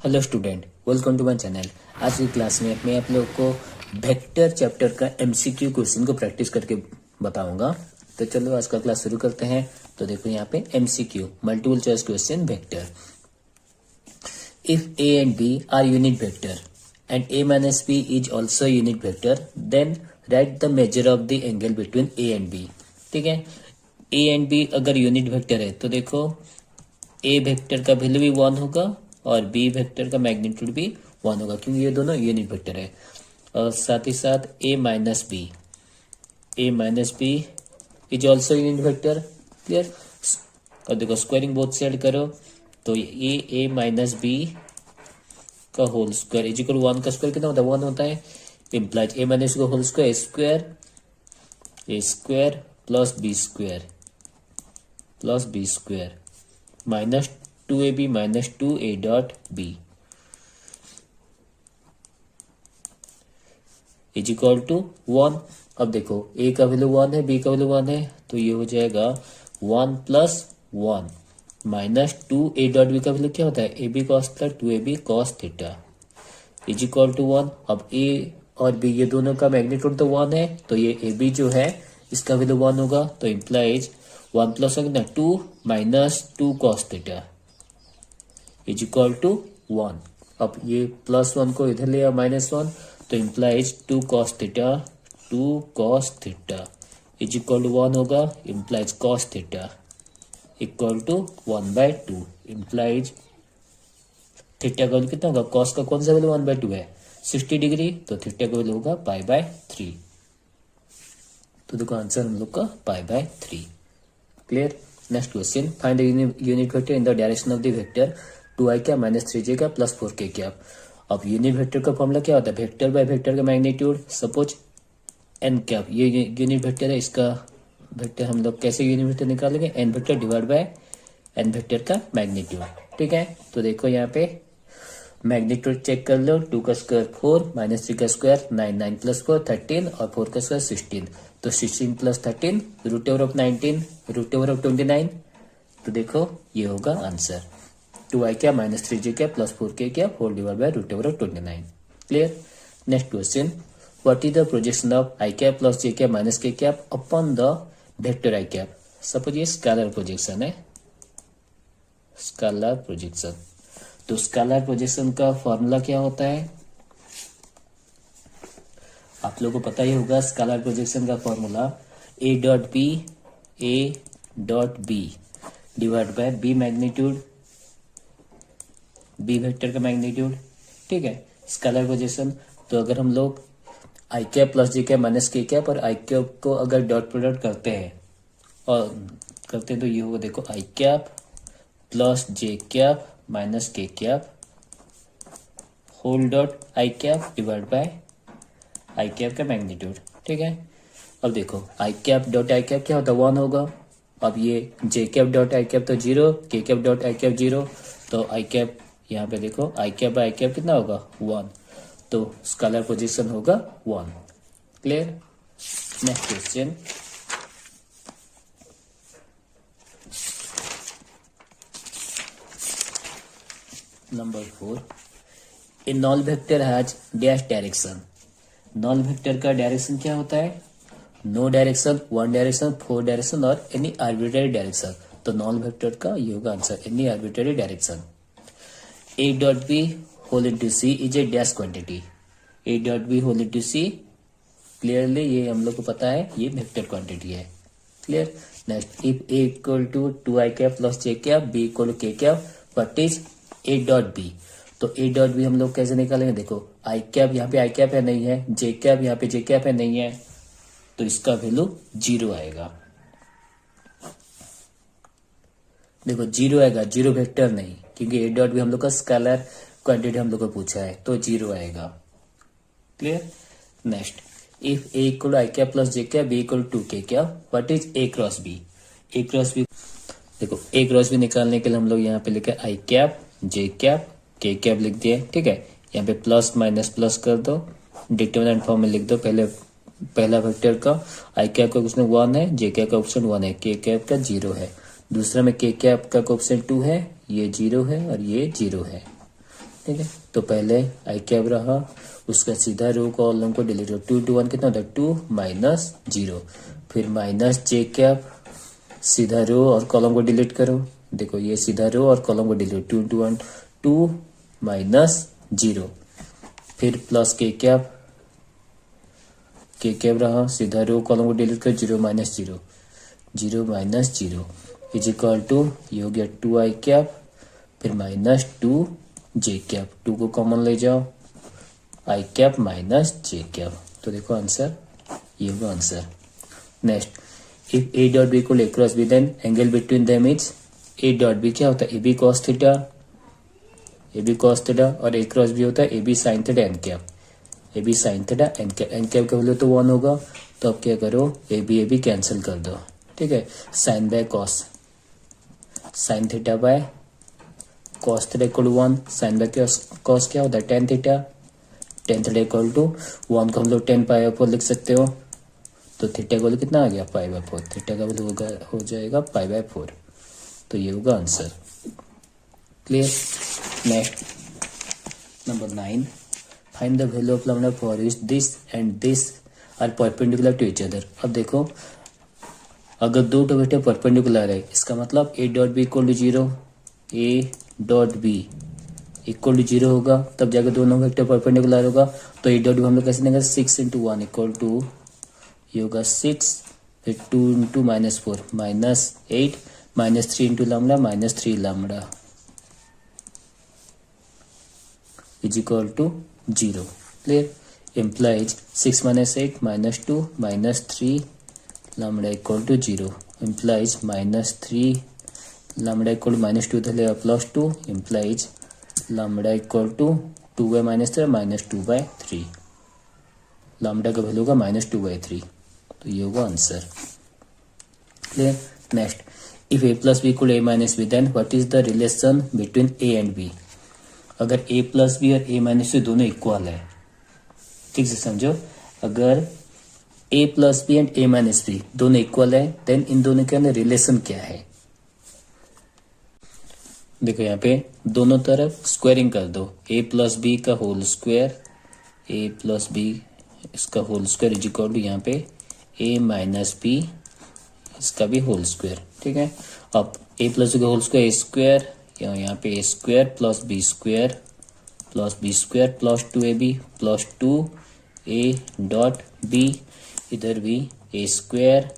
Hello student, welcome to my channel. आज की class में मैं आप लोगों को वेक्टर चैप्टर का एमसीक्यू क्वेश्चन को प्रैक्टिस करके बताऊंगा। तो चलो आज का क्लास शुरू करते हैं। तो देखो यहाँ पे MCQ multiple choice question vector. If a and b are unit vector and a minus b is also unit vector, then write the measure of the angle between a and b. ठीक है, a and b अगर unit vector है तो देखो ए vector का value भी 1 होगा और बी वेक्टर का मैग्नीट्यूड भी 1 होगा, क्योंकि ये दोनों यूनिट वेक्टर है। और साथ ही साथ a minus b is also unit vector. Clear. और देखो स्क्वायरिंग बोथ साइड करो तो ये ए माइनस बी का होल स्क्वायर इज इक्वल 1 का स्क्वायर कितना होता है? 1 होता है। इम्प्लाइज ए माइनस का whole square a square plus b square minus 2ab minus 2a dot b is equal to 1। अब देखो a का वैल्यू 1 है, b का वैल्यू 1 है, तो ये हो जाएगा 1 plus 1 minus 2a dot b का वैल्यू क्या होता है? ab cos theta 2ab cos theta is equal to 1। अब a और b ये दोनों का मैग्नीट्यूड तो 1 है, तो ये ab जो है इसका वैल्यू 1 होगा, तो implies 1 plus 2 minus 2 cos theta is equal to 1। अब ये प्लस 1 को इधर लिया माइनस 1, तो implies 2 cos theta is equal to 1 होगा। Implies cos theta equal to 1/2। Implies theta का वैल्यू कितना होगा? cos का कौन सा वैल्यू 1/2 है? 60 डिग्री, तो थीटा का वैल्यू होगा π/3। तो देखो आंसर हम लोग का π/3। Clear. Next question, find the unit vector in the direction of the vector 2i क्या माइनस 3j का प्लस 4k क्या। अब यूनिट वेक्टर का फॉर्मूला क्या होता है? वेक्टर बाय वेक्टर का मैग्नीट्यूड। सपोज n कैप ये यूनिट वेक्टर है, इसका वेक्टर हम लोग कैसे यूनिट वेक्टर निकालेंगे? n vector divide by n vector का मैग्नीट्यूड। ठीक है, तो देखो यहाँ पे मैग्नीट्यूड चेक कर लो। 2 का स्क्वायर 4 माइनस 3 का स्क्वायर 9, 9 प्लस 4 13 और 4 का स्क्वायर 16, तो 16 plus 13 root over of 19 root over of 29। तो देखो ये होगा आंसर 2i क्या माइनस 3j क्या प्लस 4k क्या 4 divide by root over of 29। Clear. Next question, what is the projection of i cap plus j cap minus k cap upon the vector i cap. Suppose ये scalar projection है, scalar projection. तो scalar projection का formula क्या होता है? आप लोगों को पता ही होगा। स्केलर प्रोजेक्शन का फॉर्मूला a dot b divide by b magnitude, b vector का मैग्नीट्यूड। ठीक है, स्केलर प्रोजेक्शन। तो अगर हम लोग आई cap plus j cap minus k cap और आई कैप को अगर डॉट प्रोडक्ट करते हैं तो ये होगा, देखो i cap plus j cap minus k cap whole dot i cap divide by i cap का मैग्नीट्यूड। ठीक है, अब देखो i cap dot i cap क्या होता है? 1 होगा। अब ये j cap dot i cap तो 0, के कैप डॉट आई कैप 0, तो आई कैप यहाँ पे देखो i cap by i cap कितना होगा? 1, तो स्केलर पोजीशन होगा 1। Clear. Next question, number 4, a null vector has dash direction. Null vector का डायरेक्शन क्या होता है? नो डायरेक्शन, 1 डायरेक्शन, 4 डायरेक्शन और एनी आर्बिट्ररी डायरेक्शन। तो नॉन वेक्टर का ये होगा answer, any arbitrary direction. a dot b whole into c is a dash quantity. a dot b whole into C, clearly ये हम लोग को पता है ये वेक्टर क्वांटिटी है। Clear. Next, if a equal to 2i cap plus j cap b equal to k cap, what is a dot b। तो a dot b हम लोग कैसे निकालेंगे? देखो i कैप यहाँ पे i कैप है नहीं है, j कैप यहाँ पे j कैप है नहीं है, तो इसका वैल्यू 0 आएगा। देखो 0 आएगा, 0 वेक्टर नहीं, क्योंकि ए डॉट भी हम लोग का स्केलर क्वांटिटी हम लोग को पूछा है, तो 0 आएगा। Clear. Next, if a equal i cap plus j cap b equal to k cap, what is a cross b. A cross b, देखो ए क्रॉस बी निकालने के लिए हम लोग यहाँ पे लिखे आई कैप जे कैप के कैप लिख दिए। ठीक है, यहाँ पे प्लस माइनस प्लस कर दो, डिटरमिनेंट फॉर्म में लिख दो। पहला वेक्टर का आई कैप का क्वेश्चन 1 है, जे कैप का ऑप्शन 1 है, के कैप का 0 है। दूसरा में के कैप का कोएफिशिएंट 2 है, ये 0 है और ये 0 है। ठीक है, तो पहले आई कैप रहा, उसका सीधा रो कॉलम को डिलीट करो। 2 into 1 कितना होता है 2 माइनस 0, फिर माइनस जे कैप, सीधा रो और कॉलम को डिलीट करो। देखो ये सीधा रो और कॉलम को डिलीट, 2 into 1 2 माइनस 0, फिर प्लस के कैप रहा, सीधा रो कॉलम को डिलीट कर 0 माइनस 0, 0 माइनस 0 इज इक्वल टू, ये हो गया 2 आई कैप, फिर माइनस 2 जे कैप, 2 को कॉमन ले जाओ, I cap minus J cap. तो देखो आंसर, ये होगा answer. Next, if A dot B equal A cross B then angle between them is, A dot B क्या होता है, ए B cos theta, A B cos theta, और A cross B होता है ए b sine theta n cap, a b sine theta n cap, n cap का value तो 1 होगा, तो अब क्या करो, ए बी कैंसिल कर दो। ठीक है, sine by cos, sine theta by cos theta equal to 1, sine by cos क्या होता है tan theta, tan theta equal to 1 को हम लोग 10 पाई बाय 4 लिख सकते हो, तो थीटा का वैल्यू कितना आ गया पाई बाय 4, थीटा का वैल्यू हो जाएगा पाई बाय 4, तो ये होगा answer. Clear. Next number 9, find the value of lambda for is this and this are perpendicular to each other. अब देखो, अगर दो वेक्टर परपेंडिकुलर है, इसका मतलब a dot B equal to 0, a dot B equal to 0 होगा, तब जाकर दोनों वेक्टर परपेंडिकुलर होगा। तो ए डॉट बी हम लोग कैसे देंगे, 6 into 1 इक्वल टू, ये होगा 6, फिर 2 into minus 4 minus 8, minus 3 into lambda minus 3 lambda is equal to 0। Clear. Implies 6 minus 8 minus 2 minus 3 lambda equal to 0, implies minus 3 lambda equal to minus 2 इधर लेगा plus 2, implies lambda equal to 2 by minus 3 minus 2 by 3, lambda का value होगा minus 2 by 3, तो ये होगा answer. Clear. Next, if a plus b equal to a minus b then what is the relation between a and b। अगर a plus b और a minus b दोनों equal है, ठीक से समझो, अगर a plus b and a minus b दोनों equal है, देन इन दोनों के अंदर रिलेशन क्या है। देखो यहाँ पे दोनों तरफ स्क्वायरिंग कर दो, a प्लस बी का whole square, a plus b इसका whole square is equal to यहाँ पे a माइनस बी इसका भी होल स्क्वायर। ठीक है, अब a प्लस बी का होल स्क्वायर a स्क्वायर, यहाँ पे a square plus b square plus 2ab plus 2a dot b, इधर भी a square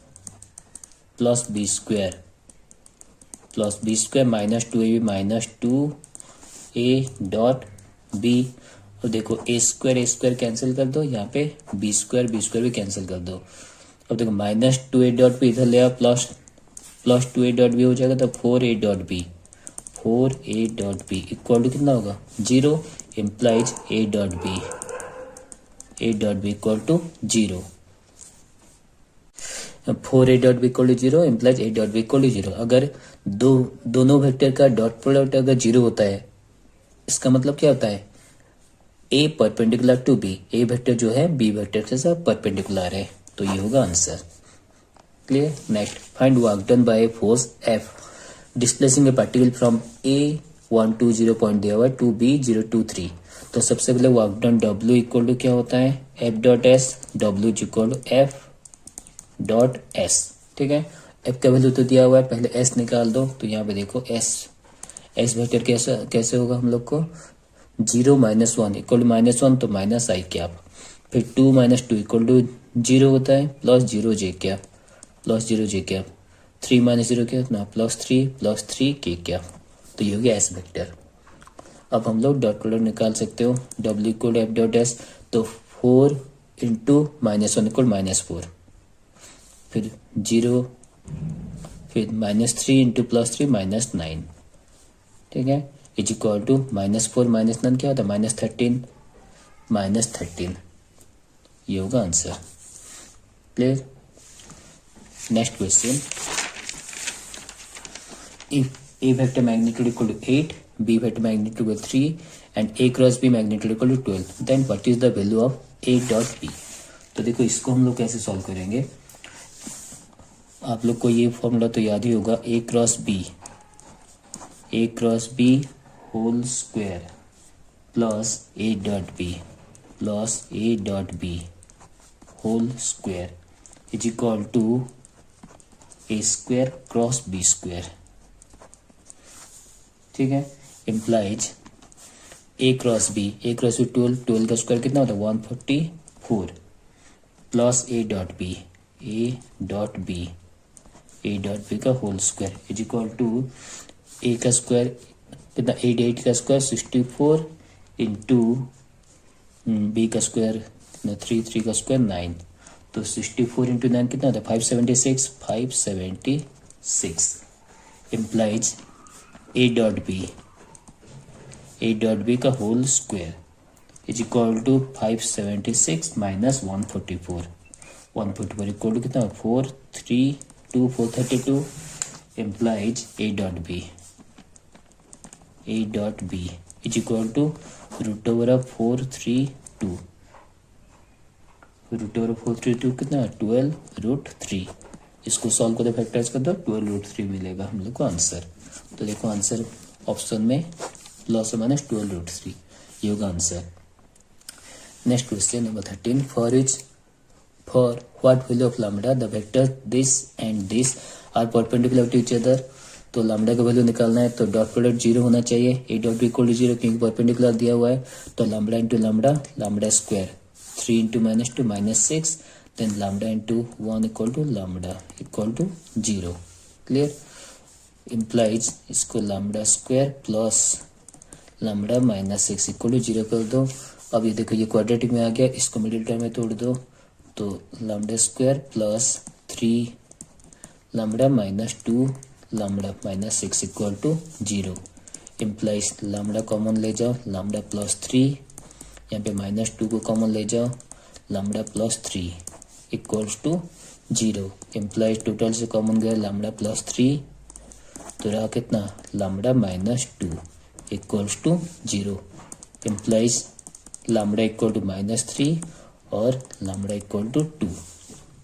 plus b square minus 2ab minus 2a dot b। और देखो a स्क्वायर कैंसिल कर दो, यहाँ पे b स्क्वायर भी कैंसिल कर दो। अब देखो माइनस 2a डॉट b इधर ले आओ, प्लस 2a डॉट b हो जाएगा, तो 4a dot b equal to कितना होगा 0, implies a dot b equal to 0, 4a dot b equal to 0 implies a dot b equal to 0। अगर दोनों वेक्टर का डॉट प्रोडक्ट अगर 0 होता है, इसका मतलब क्या होता है, a perpendicular to b, a vector जो है b वेक्टर के साथ परपेंडिकुलर है, तो ये होगा answer. Clear. Next, find work done by force F displacing a particle from A120 point दिया हुआ टू B023। तो सबसे पहले work done W equal to क्या होता है, F dot s, W equal to F dot s. ठीक है, F का वैल्यू तो दिया हुआ है, पहले S निकाल दो, तो यहाँ पे देखो S वेक्टर कैसे होगा हम लोग को, 0 माइनस 1 इक्वल टू माइनस 1, तो माइनस आई कैप, फिर 2 माइनस 2 इक्वल टू 0 होता है, प्लस 0 जे कैप, 3 माइनस 0 क्या होता है प्लस 3 के कैप, तो ये हो गया S वेक्टर। अब हम लोग डॉट प्रोडक्ट निकाल सकते हो, W equal to F dot s, तो 4 इंटू माइनस 1 इक्वल माइनस 4, फिर 0, फिर माइनस 3 इंटू प्लस 3 माइनस 9। ठीक है, is equal to minus 4 minus 9 क्या होता है माइनस 13, ये होगा answer. Clear. Next question, if a vector magnitude equal to 8, b vector magnitude equal to 3 and a cross b magnitude equal to 12, then what is the value of a dot b। तो देखो इसको हम लोग कैसे solve करेंगे, आप लोग को ये फॉर्मूला तो याद ही होगा, a cross b whole square plus a dot b whole square is equal to a square cross b square. ठीक है, इम्प्लाइज ए क्रॉस बी 12 का स्क्वायर कितना होता है 144 प्लस ए डॉट बी का whole square is equal to a का square कितना 8 का स्क्वायर 64 इंटू बी का स्क्वायर कितना 3 का स्क्वायर 9, तो 64 इंटू 9 कितना होता है 576 इम्प्लाइज ए डॉट बी का whole square is equal to 576 minus 144 equal to कितना 432 implies a dot b is equal to root over of 432 कितना 12√3। इसको सॉल्व करके फैक्टराइज कर दो 12√3 मिलेगा हम लोग को आंसर। तो देखो आंसर ऑप्शन में प्लस और माइनस 12√3 ये होगा answer. Next question number 13 for what value of lambda the vector this and this are perpendicular to each other. तो लैम्डा का वैल्यू निकालना है तो डॉट प्रोडक्ट 0 होना चाहिए, a dot B equal to 0 क्योंकि परपेंडिकुलर दिया हुआ है। तो lambda into lambda square 3 into -2 -6 then lambda into 1 equal to lambda equal to 0। Clear, implies इसको lambda square plus lambda -6 equal to 0 कर दो। अब ये देखो ये क्वाड्रेटिक में आ गया, इसको मिडिल टर्म में तोड़ दो तो lambda square plus 3 lambda -2 lambda -6 equal to 0 implies lambda common ले जाओ लैम्डा प्लस 3 यहाँ पे -2 को कॉमन ले जाओ lambda plus 3 equals to 0 implies total से कॉमन गया लैम्डा प्लस 3 तो रहा कितना lambda -2 equals to 0 implies lambda equal to -3 और लैम्डा इक्वल टू 2।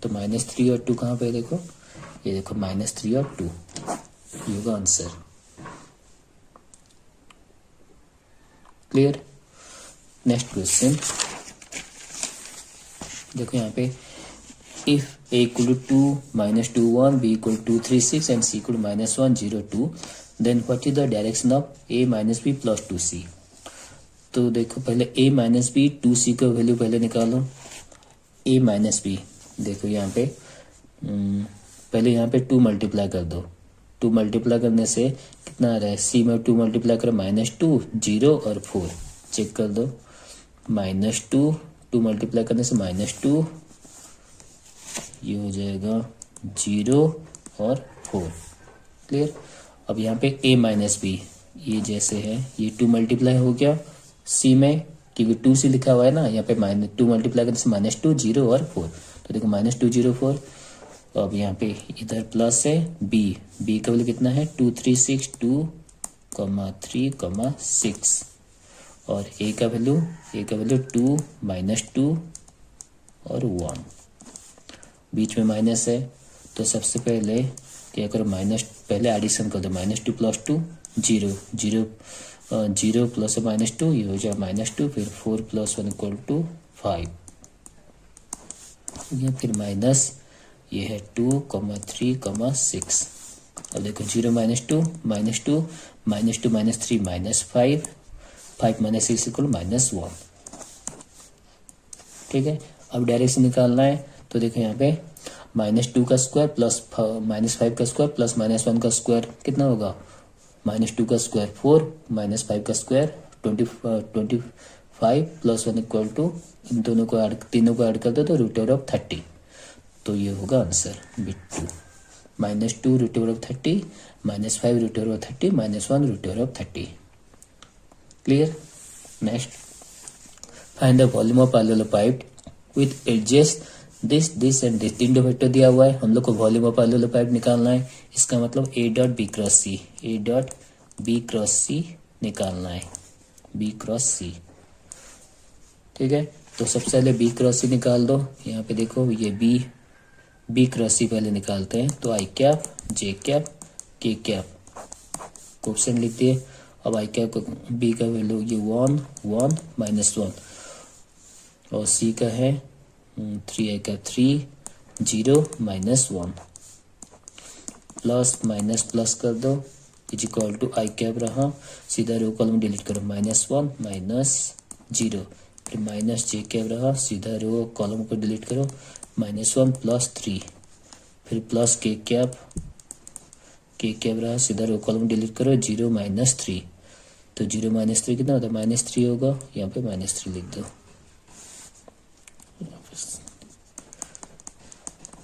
तो -3 और 2 कहाँ पे देखो, ये देखो -3 और 2 ये होगा आंसर। क्लियर, नेक्स्ट क्वेश्चन देखो यहाँ पे if a equal to 2 -2 1 b equal to 3 6 and c equal to -1 0 2 then what is the direction of a - b plus 2c। तो देखो पहले a - b 2c का वैल्यू पहले निकालो। a - b देखो यहाँ पे पहले यहाँ पे 2 मल्टीप्लाई कर दो, 2 मल्टीप्लाई करने से कितना आ रहा है c में 2 मल्टीप्लाई करो -2 0 और 4 चेक कर दो -2 मल्टीप्लाई करने से -2 ये हो जाएगा 0 और 4। क्लियर, अब यहाँ पे a - b ये जैसे है ये 2 मल्टीप्लाई हो गया c में क्योंकि 2c लिखा हुआ है ना, यहाँ पे -2 मल्टीप्लाई करने से -2 0 और 4 तो देखो -2 0 4। अब यहाँ पे इधर प्लस है b का वैल्यू कितना है 2 3 6 2 3 6 और a का वैल्यू 2 -2 और 1 बीच में माइनस है तो सबसे पहले क्या करो पहले एडिशन कर दो -2 प्लस 2 0 प्लस -2 ये हो जाए -2 फिर 4 + 1 = 5 ये फिर माइनस ये है 2 3 6। अब देखो 0 -2 -2 -3 -5 5 - 6 = -1। ठीक है, अब डायरेक्शन निकालना है तो देखो यहाँ पे -2 का स्क्वायर प्लस -5 का स्क्वायर प्लस -1 का स्क्वायर कितना होगा -2 का स्क्वायर 4 -5 का स्क्वायर 25 + 1 = इन दोनों को तीनों को ऐड कर दो तो √30 तो ये होगा आंसर बिट्टू -2 √30 -5 √30 -1 √30। Clear, next find the volume of parallelopiped with edges this and this. तीन वेक्टर दिया हुआ है, हम लोग को वॉल्यूम ऑफ पैरेललोपाइड निकालना है। इसका मतलब a dot b cross c निकालना है, b क्रॉस c। ठीक है, तो सबसे पहले b क्रॉस c निकाल दो। यहाँ पे देखो ये b क्रॉस c पहले निकालते हैं तो i cap j cap k cap question लिख दिए अब आई कैप बी का वैल्यू ये 1 1 -1 और सी का है 3 आई कैप 3 0 -1 प्लस माइनस प्लस कर दो is equal to I cap रहा, सीधा रो कॉलम डिलीट करो -1 -0 फिर माइनस जे कैप रहा, सीधा रो कॉलम को डिलीट करो -1 +3 फिर प्लस के कैप रहा, सीधा रो कॉलम डिलीट करो 0 -3 तो 0 -3 कितना होता है -3 होगा, यहाँ पे -3 लिख दो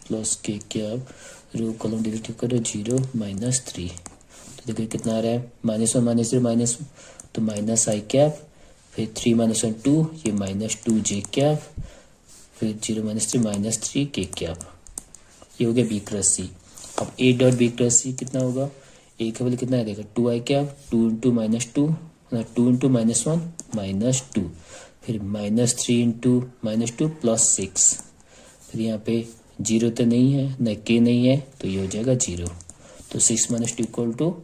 प्लस के कैप रो कॉलम डिलीट करो 0 -3 तो देखो कितना आ रहा है -1 -0 माइनस तो माइनस आई कैप फिर 3 -1 2 ये -2 जे कैप फिर 0 -3 -3 के कैप, ये हो गया बी क्रॉस सी। अब ए डॉट बी क्रॉस सी कितना होगा, ए का वैल्यू कितना है देखो 2 आई कैप 2 इंटू -2 2 इंटू -1 -2 फिर -3 इंटू -2 +6 फिर यहाँ पे 0 तो नहीं है न के नहीं है तो ये हो जाएगा 0 तो 6 -2 इक्वल टू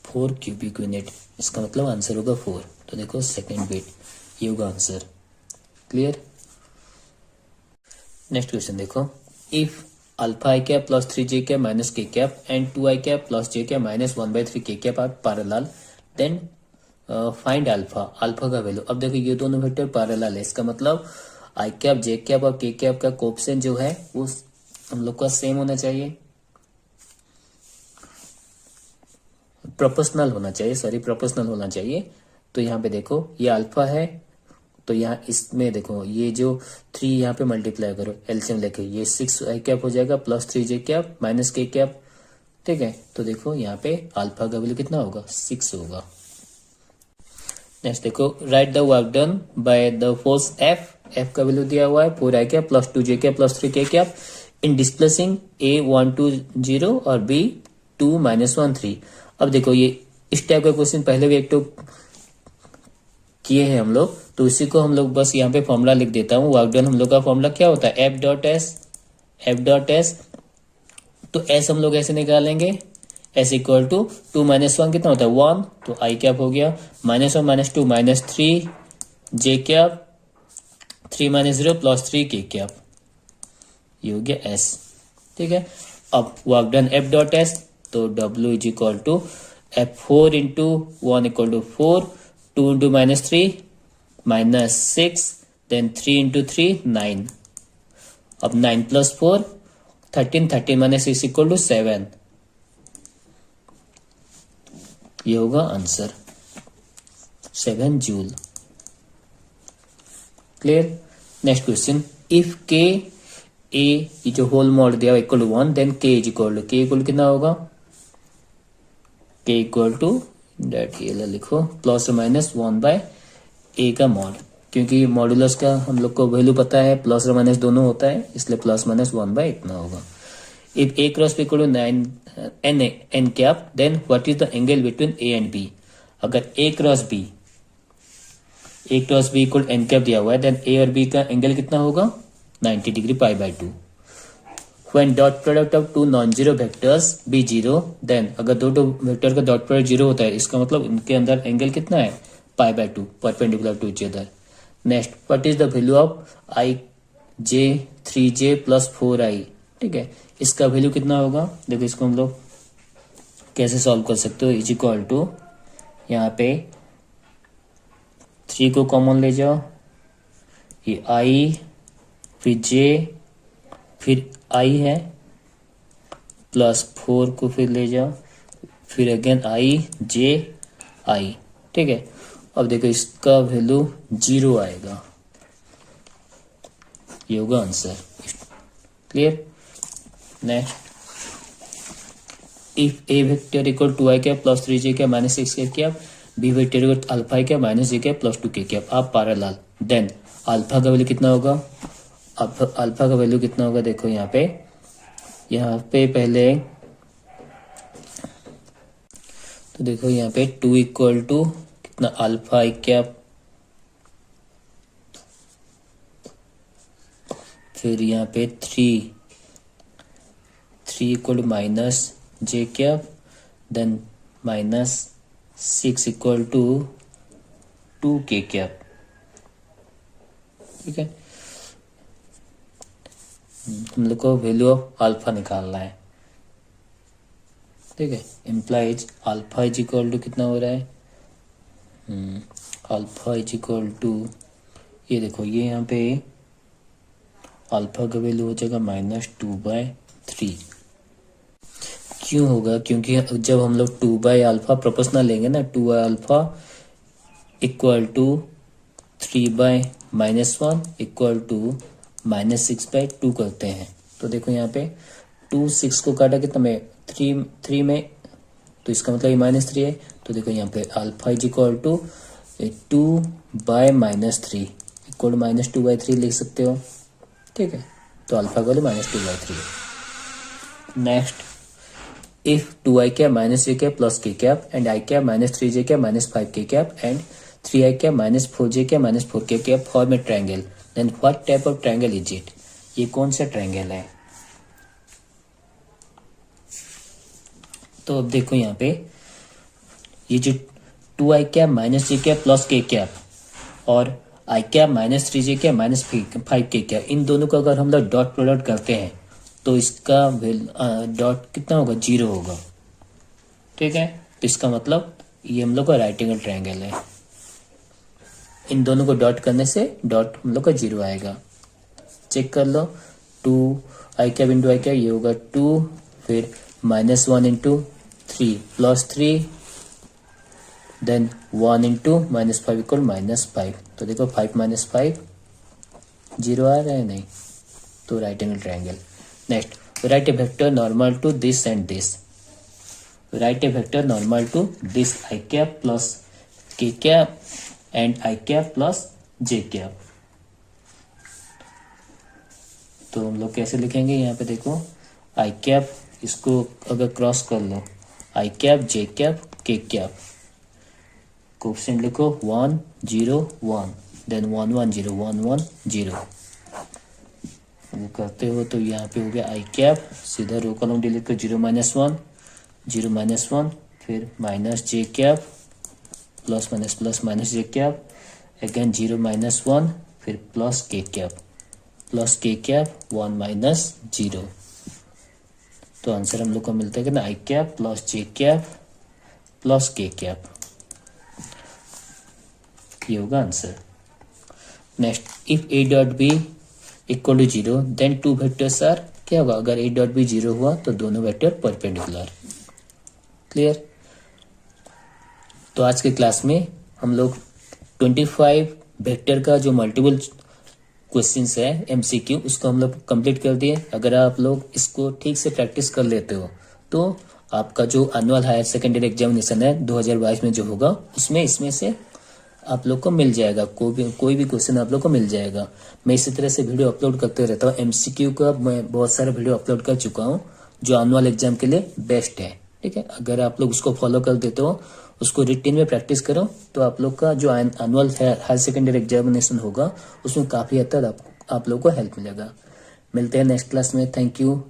4 क्यूबिक यूनिट, इसका मतलब आंसर होगा 4। तो देखो सेकंड बिट ये होगा आंसर। क्लियर। नेक्स्ट क्वेश्चन देखो, if alpha i cap plus 3 j cap minus k cap and 2 I cap plus j cap minus 1/3 k cap are parallel then find alpha, alpha का value. अब देखो ये दोनों vector parallel है, इसका मतलब आई cap जे cap और के कैप का कोएफिशिएंट जो है वो हम लोग का सेम होना चाहिए, प्रोपोर्शनल होना चाहिए। तो यहाँ पे देखो ये अल्फा है तो यहाँ इसमें देखो ये जो 3 यहाँ पे मल्टीप्लाई करो एलसीएम लेके ये 6 आई कैप हो जाएगा plus 3 j cap minus k cap, ठीक है। तो देखो यहाँ पे अल्फा का वैल्यू कितना होगा 6 होगा। नेक्स्ट देखो, right the work done by the force F का वैल्यू दिया हुआ है 4 आई cap plus 2 J cap plus 3 के कैप इन डिस्प्लेसिंग ए 1 2 0 और बी 2 -1 3। अब देखो ये इस टाइप का क्वेश्चन पहले भी एक तो किए हैं हम लोग, तो इसी को हम लोग बस यहाँ पे फॉर्मूला लिख देता हूँ। वर्क डन हम लोग का फॉर्मूला क्या होता है एफ डॉट एस, तो एस हम लोग ऐसे निकालेंगे एस इक्वल टू 2 -1 कितना होता है 1 तो आई कैप हो गया -1 -2 -3 जे कैप 3 -0 +3 के कैप, ये हो गया एस, ठीक है। अब work done f dot s तो W is equal to F4 into 1 equal to 4 2 into -3 -6 then 3 into 3 9। अब 9 + 4 13 13 -6 इक्वल टू 7, ये होगा answer 7 joule. Clear. Next question, if के ए जो होल मॉड दिया इक्वल टू 1 देन के इक्वल कितना होगा के इक्वल टू डेट ये लिखो ±1/a का मॉड, क्योंकि मॉडुलस का हम लोग को वैल्यू पता है प्लस और माइनस दोनों होता है इसलिए ±1 इतना होगा। If a cross b equal to 9 n cap then what is the angle between a and b। अगर a cross b equal n cap दिया हुआ है देन a और b का एंगल कितना होगा 90 degree π/2। When dot product of two non-zero vectors be 0, then अगर दो वेक्टर का डॉट प्रोडक्ट 0 होता है इसका मतलब उनके अंदर एंगल कितना है π/2 perpendicular to each other. Next, what is the value of i j 3j + 4i, ठीक है। इसका वैल्यू कितना होगा देखो, इसको हम लोग कैसे सॉल्व कर सकते हो इज इक्वल टू यहाँ पे 3 को कॉमन ले जाओ, ये i फिर j फिर i है +4 को फिर ले जाओ फिर अगेन i j i, ठीक है। अब देखो इसका वैल्यू 0 आएगा, ये होगा answer. Clear. Next, if a vector equal 2i cap plus 3j cap minus 6 के cap b vector equal alpha cap minus j cap plus 2 के कैप आप पैरेलल, देन अल्फा का वैल्यू कितना होगा। अब अल्फा का वैल्यू कितना होगा देखो यहाँ पे पहले तो देखो यहाँ पे 2 इक्वल टू कितना अल्फा आई कैप, फिर यहाँ पे 3 equal to minus J cap then minus 6 equal to 2k cap. ठीक है, हम लोग को वैल्यू ऑफ अल्फा निकालना है। ठीक है, implies alpha is equal to कितना हो रहा है, अल्फा इज इक्वल टू, ये देखो ये यहाँ पे अल्फा का वैल्यू हो जाएगा -2/3। क्यों होगा, क्योंकि जब हम लोग 2/अल्फा प्रोपोर्शनल लेंगे ना, 2/अल्फा इक्वल टू 3/-1 इक्वल टू -6/2 करते हैं। तो देखो यहाँ पे 2 6 को काटा कितना में, 3 में, तो इसका मतलब ये -3 है। तो देखो यहाँ पे alpha is equal to 2/-3 equal to -2/3 लिख सकते हो। ठीक है, तो अल्फा का value -2/3। Next, if 2i cap -j cap plus k cap and i cap -3j cap -5k cap and 3i cap -4j cap -4k cap form a triangle, then what type of triangle is it. ये कौन सा triangle है। तो अब देखो यहाँ पे ये जो 2i cap -j cap plus k cap और i cap -3j cap -5k cap, इन दोनों का अगर हम लोग डॉट प्रोडक्ट करते हैं तो इसका डॉट कितना होगा, 0 होगा। ठीक है, तो इसका मतलब ये हम लोग का राइट एंगल ट्रायंगल है। इन दोनों को डॉट करने से डॉट हम लोग का 0 आएगा। चेक कर लो, 2i cap into i cap ये होगा 2, फिर -1 into 3 plus 3, then 1 into -5 equal -5। तो देखो 5 - 5 0 आ रहा है, नहीं, तो right angle triangle. Next, right a vector normal to this and this. Right a vector normal to this i cap plus k cap and i cap plus j cap. तो हम लोग कैसे लिखेंगे, यहाँ पे देखो i कैप, इसको अगर क्रॉस कर लो, i cap j cap k cap, coefficient लिखो 1 0 1, देन 1 1 0 1 1 0। वो करते हो तो यहाँ पे हो गया i कैप, सीधा रो कॉलम डिलीट कर 0 -1 0 -1, फिर -j cap plus plus -j cap, again 0 -1, फिर प्लस k कैप 1 - 0। तो आंसर हम लोग को मिलता है कि ना i cap plus j cap plus k cap, ये होगा answer. Next, if a dot b equal to 0 then 2 vectors are, क्या होगा, अगर a डॉट b 0 हुआ तो दोनों वेक्टर परपेंडिकुलर। क्लियर। तो आज के क्लास में हम लोग 25 वेक्टर का जो मल्टीपल क्वेश्चंस है MCQ, उसको हम लोग कंप्लीट कर दिए। अगर आप लोग इसको ठीक से प्रैक्टिस कर लेते हो तो आपका जो एनुअल हायर सेकेंडरी एग्जामिनेशन है 2022 में जो होगा, उसमें इसमें से आप लोग को मिल जाएगा, कोई भी क्वेश्चन आप लोग को मिल जाएगा। मैं इसी तरह से वीडियो अपलोड करते रहता हूँ। MCQ का मैं बहुत सारे वीडियो अपलोड कर चुका हूँ जो एनुअल एग्जाम के लिए बेस्ट है। ठीक है, अगर आप लोग उसको फॉलो कर देते हो, उसको रिटीन में प्रैक्टिस करो, तो आप लोग का जो एनुअल हायर सेकेंडरी एग्जामिनेशन होगा उसमें काफ़ी हद तक आप लोग को हेल्प मिलेगा। मिलते हैं नेक्स्ट क्लास में। Thank you.